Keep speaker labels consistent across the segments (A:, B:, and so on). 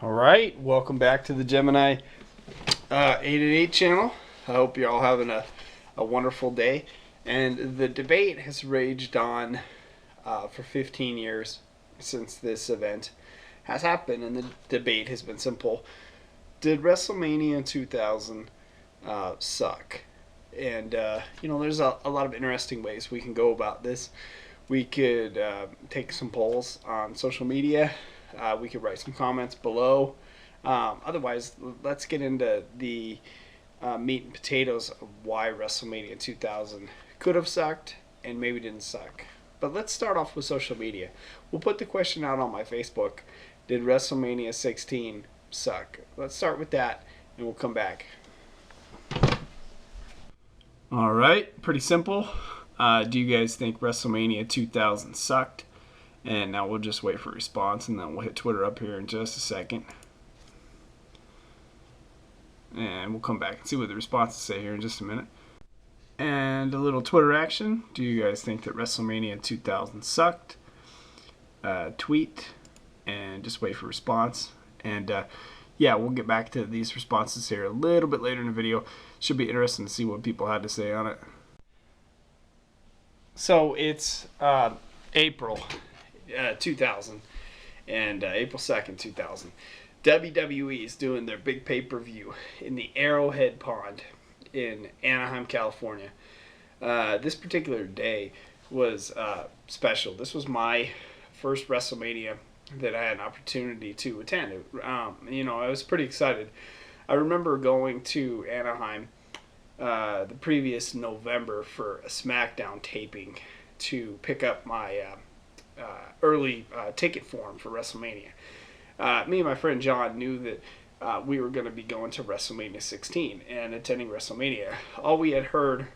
A: All right, welcome back to the Gemini 8 channel. I hope you're all having a wonderful day. And the debate has raged on for 15 years since this event has happened, and the debate has been simple. Did WrestleMania 2000 suck? And, there's a lot of interesting ways we can go about this. We could take some polls on social media. We could write some comments below. Otherwise, let's get into the meat and potatoes of why WrestleMania 2000 could have sucked and maybe didn't suck. But let's start off with social media. We'll put the question out on my Facebook. Did WrestleMania 16 suck? Let's start with that and we'll come back. All right, pretty simple. Do you guys think WrestleMania 2000 sucked? And now we'll just wait for a response, and then we'll hit Twitter up here in just a second. And we'll come back and see what the responses say here in just a minute. And a little Twitter action. Do you guys think that WrestleMania 2000 sucked? Tweet and just wait for a response. And we'll get back to these responses here a little bit later in the video. Should be interesting to see what people had to say on it. So it's April 2000 and April 2nd, 2000. WWE is doing their big pay-per-view in the Arrowhead Pond in Anaheim, California. This particular day was special. This was my first WrestleMania that I had an opportunity to attend. I was pretty excited. I remember going to Anaheim the previous November for a SmackDown taping to pick up my early ticket form for WrestleMania. Me and my friend John knew that we were going to be going to WrestleMania 16 and attending WrestleMania. All we had heard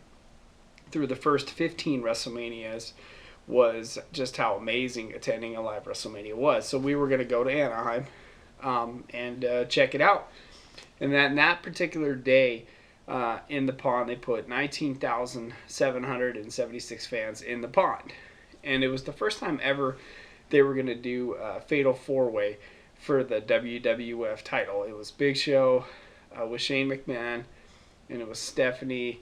A: through the first 15 WrestleManias was just how amazing attending a live WrestleMania was. So we were going to go to Anaheim and check it out. And that particular day in the pond, they put 19,776 fans in the pond. And it was the first time ever they were going to do a fatal four-way for the WWF title. It was Big Show with Shane McMahon, and it was Stephanie.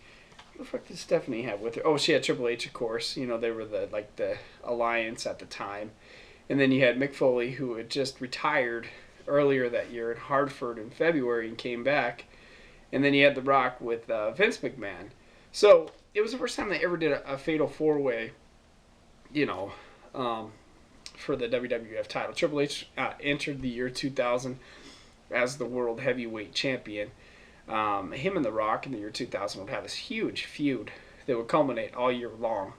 A: What the fuck did Stephanie have with her? Oh, she had Triple H, of course. They were the alliance at the time. And then you had Mick Foley, who had just retired earlier that year in Hartford in February and came back. And then you had The Rock with Vince McMahon. So it was the first time they ever did a fatal four-way, for the WWF title. Triple H entered the year 2000 as the World Heavyweight Champion. Him and The Rock in the year 2000 would have this huge feud that would culminate all year long.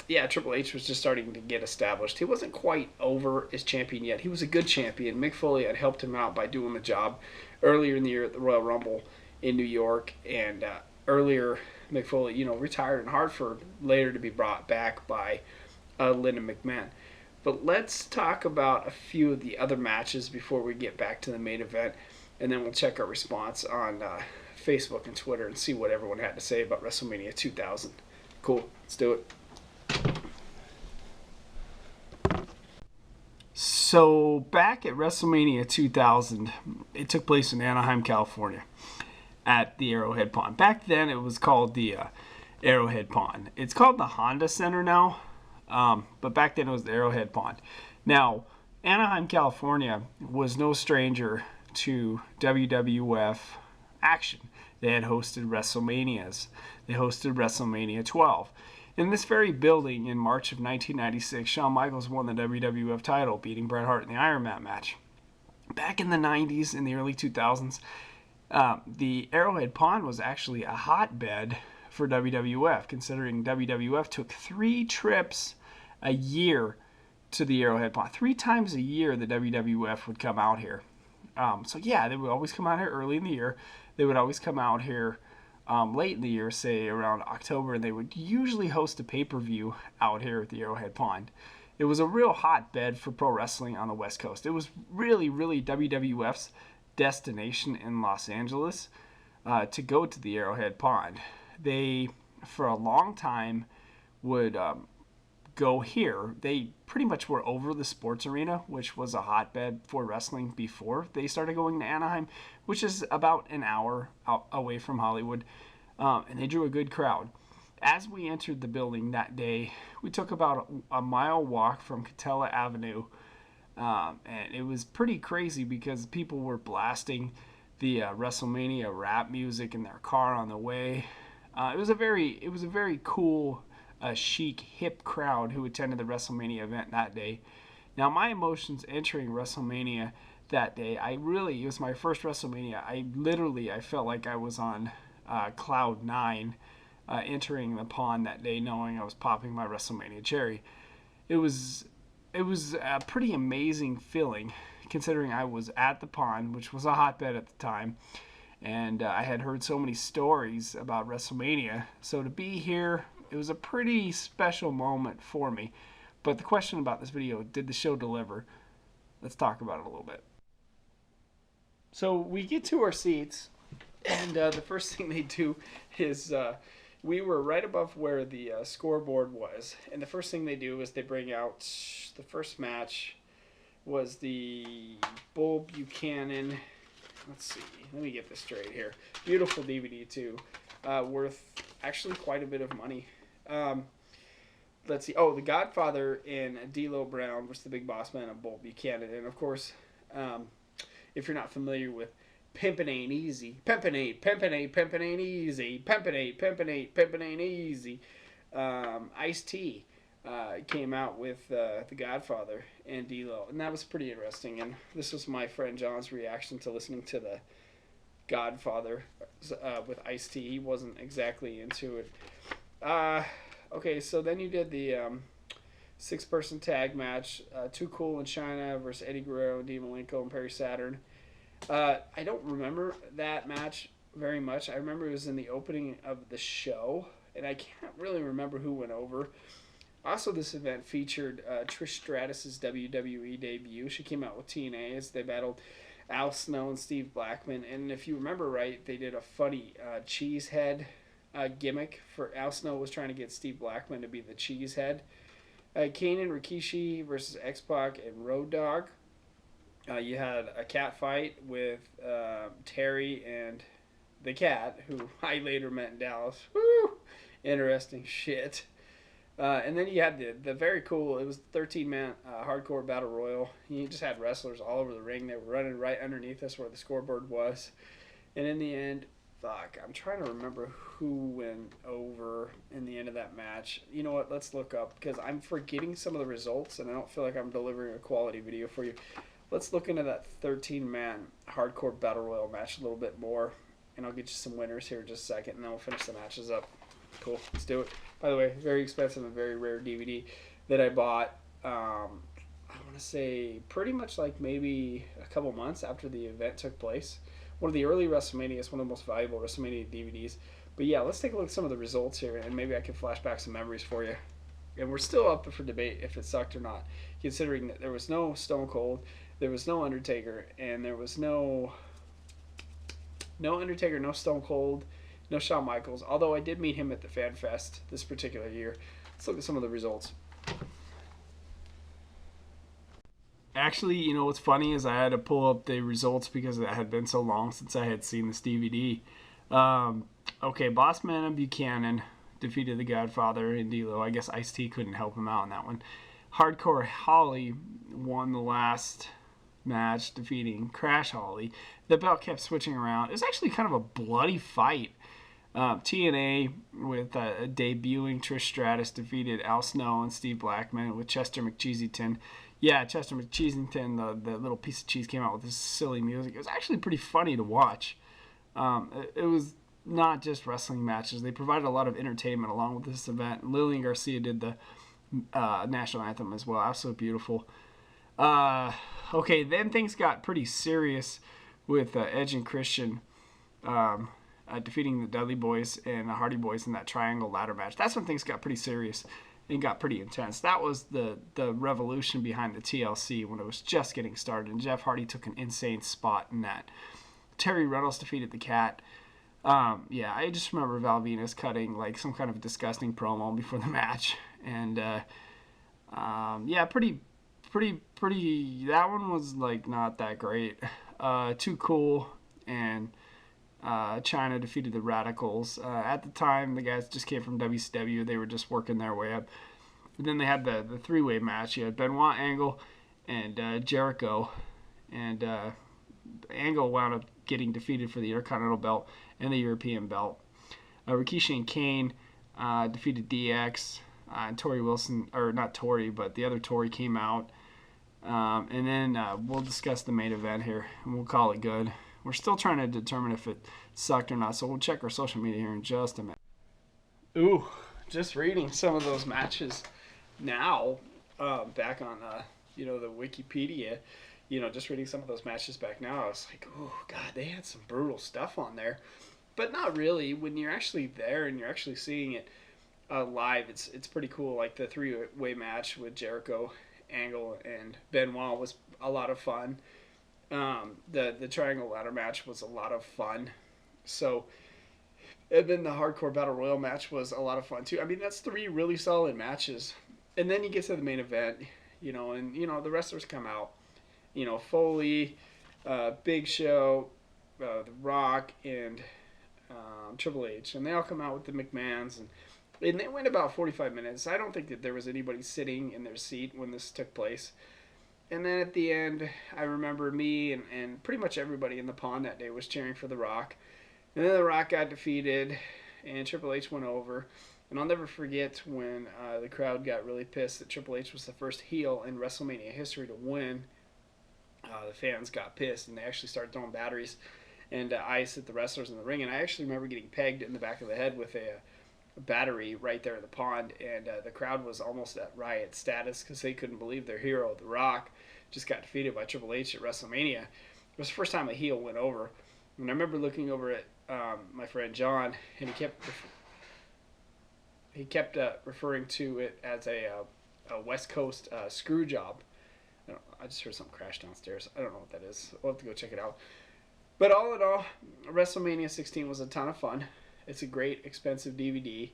A: Triple H was just starting to get established. He wasn't quite over as champion yet. He was a good champion. Mick Foley had helped him out by doing the job earlier in the year at the Royal Rumble in New York, and earlier Mick Foley, retired in Hartford, later to be brought back by Linda McMahon. But let's talk about a few of the other matches before we get back to the main event, and then we'll check our response on Facebook and Twitter and see what everyone had to say about WrestleMania 2000. Cool, let's do it. So back at WrestleMania 2000, it took place in Anaheim, California, at the Arrowhead Pond. Back then, it was called the Arrowhead Pond. It's called the Honda Center now, but back then it was the Arrowhead Pond. Now, Anaheim, California was no stranger to WWF action. They had hosted WrestleManias. They hosted WrestleMania 12. In this very building, in March of 1996, Shawn Michaels won the WWF title, beating Bret Hart in the Iron Man match. Back in the 90s, in the early 2000s, the Arrowhead Pond was actually a hotbed for WWF, considering WWF took 3 trips a year to the Arrowhead Pond. 3 times a year, the WWF would come out here. They would always come out here early in the year. They would always come out here late in the year, say around October, and they would usually host a pay-per-view out here at the Arrowhead Pond. It was a real hotbed for pro wrestling on the West Coast. It was really, really WWF's destination in Los Angeles to go to the Arrowhead Pond. They, for a long time, would go here. They pretty much were over the sports arena, which was a hotbed for wrestling before they started going to Anaheim, which is about an hour away from Hollywood, and they drew a good crowd. As we entered the building that day, we took about a mile walk from Catella Avenue, and it was pretty crazy because people were blasting the WrestleMania rap music in their car on the way. It was a very cool, chic, hip crowd who attended the WrestleMania event that day. Now, my emotions entering WrestleMania that day, it was my first WrestleMania. I felt like I was on cloud nine entering the pond that day, knowing I was popping my WrestleMania cherry. It was a pretty amazing feeling, considering I was at the pond, which was a hotbed at the time, and I had heard so many stories about WrestleMania. So to be here, it was a pretty special moment for me. But the question about this video, did the show deliver? Let's talk about it a little bit. So we get to our seats, and the first thing they do is we were right above where the scoreboard was. And the first thing they do is they bring out the first match was the Bull Buchanan. Let's see. Let me get this straight here. Beautiful DVD too. Worth actually quite a bit of money. Let's see. Oh, The Godfather and D'Lo Brown was the Big Boss Man of Bull Buchanan. And of course, if you're not familiar with Pimpin' Ain't Easy, Pimpin' Ain't Easy, Pimpin' Ain't Easy, Ice-T came out with The Godfather and D'Lo, and that was pretty interesting. And this was my friend John's reaction to listening to The Godfather with Ice-T. He wasn't exactly into it. Okay, so then you did the 6-person tag match, Too Cool in China versus Eddie Guerrero, Dean Malenko, and Perry Saturn. I don't remember that match very much. I remember it was in the opening of the show, and I can't really remember who went over. Also, this event featured Trish Stratus's WWE debut. She came out with TNA as they battled Al Snow and Steve Blackman. And if you remember right, they did a funny cheese head gimmick. For Al Snow was trying to get Steve Blackman to be the cheese head. Kane and Rikishi versus X-Pac and Road Dogg. You had a cat fight with Terry and the cat, who I later met in Dallas. Woo! Interesting shit. And then you had the very cool, it was 13-man hardcore battle royal. You just had wrestlers all over the ring. They were running right underneath us where the scoreboard was. And in the end, I'm trying to remember who went over in the end of that match. You know what? Let's look up, because I'm forgetting some of the results, and I don't feel like I'm delivering a quality video for you. Let's look into that 13-man hardcore battle royal match a little bit more, and I'll get you some winners here in just a second, and then we'll finish the matches up. Cool, let's do it. By the way, very expensive and very rare DVD that I bought, I want to say pretty much like maybe a couple months after the event took place. One of the early WrestleManias, one of the most valuable WrestleMania DVDs. But yeah, let's take a look at some of the results here, and maybe I can flash back some memories for you. And we're still up for debate if it sucked or not, considering that there was no Stone Cold, there was no Undertaker, and there was no Undertaker, no Stone Cold, no Shawn Michaels, although I did meet him at the Fan Fest this particular year. Let's look at some of the results. Actually, you know what's funny is I had to pull up the results because it had been so long since I had seen this DVD. Okay, Bossman and Buchanan defeated the Godfather and D'Lo. I guess Ice-T couldn't help him out in that one. Hardcore Holly won the last match, defeating Crash Holly. The belt kept switching around. It was actually kind of a bloody fight. TNA with debuting Trish Stratus defeated Al Snow and Steve Blackman with Chester McCheesington. Yeah, Chester McCheesington, the little piece of cheese, came out with this silly music. It was actually pretty funny to watch. It was not just wrestling matches. They provided a lot of entertainment along with this event. Lillian Garcia did the national anthem as well. Absolutely beautiful. Okay, then things got pretty serious with Edge and Christian defeating the Dudley Boys and the Hardy Boys in that triangle ladder match. That's when things got pretty serious and got pretty intense. That was the revolution behind the TLC when it was just getting started, and Jeff Hardy took an insane spot in that. Terry Reynolds defeated the Cat. Yeah, I just remember Val Venus cutting like some kind of disgusting promo before the match, and Yeah, pretty. That one was like not that great. Too Cool and China defeated the Radicals. At the time, the guys just came from WCW. They were just working their way up. But then they had the three-way match. You had Benoit, Angle, and Jericho. And Angle wound up getting defeated for the Intercontinental belt and the European belt. Rikishi and Kane defeated DX. And Tori Wilson, or not Tori, but the other Tori came out. And then we'll discuss the main event here, and we'll call it good. We're still trying to determine if it sucked or not, so we'll check our social media here in just a minute. Ooh, just reading some of those matches now, back on the Wikipedia. Just reading some of those matches back now, I was like, oh god, they had some brutal stuff on there, but not really. When you're actually there and you're actually seeing it live, it's pretty cool. Like the three-way match with Jericho, Angle, and Benoit was a lot of fun. The triangle ladder match was a lot of fun. So, and then the hardcore battle royal match was a lot of fun too. I mean, that's three really solid matches. And then you get to the main event, and the wrestlers come out. Foley, Big Show, The Rock, and Triple H, and they all come out with the McMahons, and they went about 45 minutes. I don't think that there was anybody sitting in their seat when this took place. And then at the end, I remember me and pretty much everybody in the pond that day was cheering for The Rock. And then The Rock got defeated, and Triple H went over. And I'll never forget when the crowd got really pissed that Triple H was the first heel in WrestleMania history to win. The fans got pissed, and they actually started throwing batteries and ice at the wrestlers in the ring. And I actually remember getting pegged in the back of the head with a battery right there in the pond, and the crowd was almost at riot status because they couldn't believe their hero, The Rock, just got defeated by Triple H at WrestleMania. It was the first time a heel went over, and I remember looking over at my friend John, and he kept referring to it as a West Coast screw job. I just heard something crash downstairs. I don't know what that is. We'll have to go check it out. But all in all, WrestleMania 16 was a ton of fun. It's a great, expensive DVD.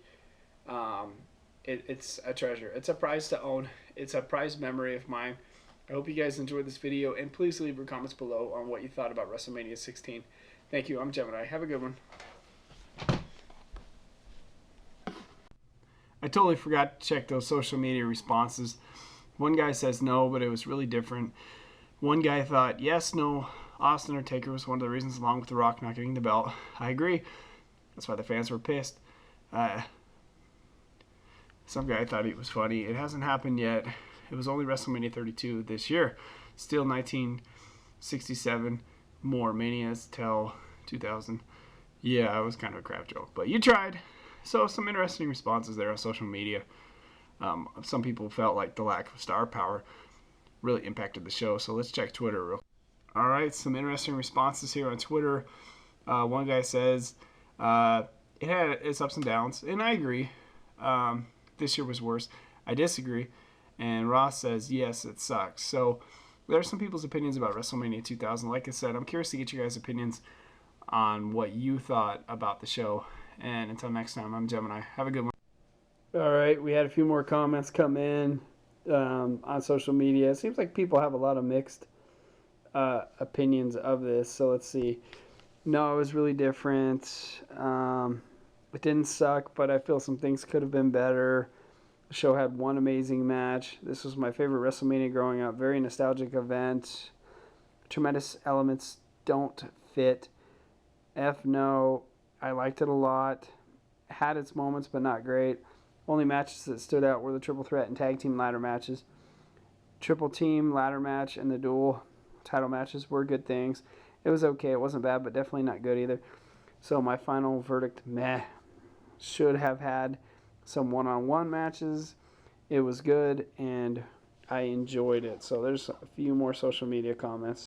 A: It's a treasure. It's a prize to own. It's a prized memory of mine. I hope you guys enjoyed this video, and please leave your comments below on what you thought about WrestleMania 16. Thank you. I'm Gemini. Have a good one. I totally forgot to check those social media responses. One guy says no, but it was really different. One guy thought yes, no, Austin or Taker was one of the reasons, along with The Rock not getting the belt. I agree. That's why the fans were pissed. Some guy thought it was funny. It hasn't happened yet. It was only WrestleMania 32 this year. Still 1967. More Manias till 2000. Yeah, it was kind of a crap joke, but you tried. So some interesting responses there on social media. Some people felt like the lack of star power really impacted the show. So let's check Twitter real quick. All right, some interesting responses here on Twitter. One guy says it had its ups and downs, and I agree. This year was worse. I disagree. And Ross says, yes, it sucks. So there are some people's opinions about WrestleMania 2000. Like I said, I'm curious to get you guys' opinions on what you thought about the show. And until next time, I'm Gemini. Have a good one. All right, we had a few more comments come in on social media. It seems like people have a lot of mixed opinions of this. So let's see. No, it was really different. It didn't suck, but I feel some things could have been better. The show had one amazing match. This was my favorite WrestleMania growing up. Very nostalgic event. Tremendous elements don't fit. F no. I liked it a lot. Had its moments, but not great. Only matches that stood out were the triple threat and tag team ladder matches. Triple team ladder match and the dual title matches were good things. It was okay. It wasn't bad, but definitely not good either. So my final verdict, meh. Should have had some one-on-one matches. It was good, and I enjoyed it. So there's a few more social media comments.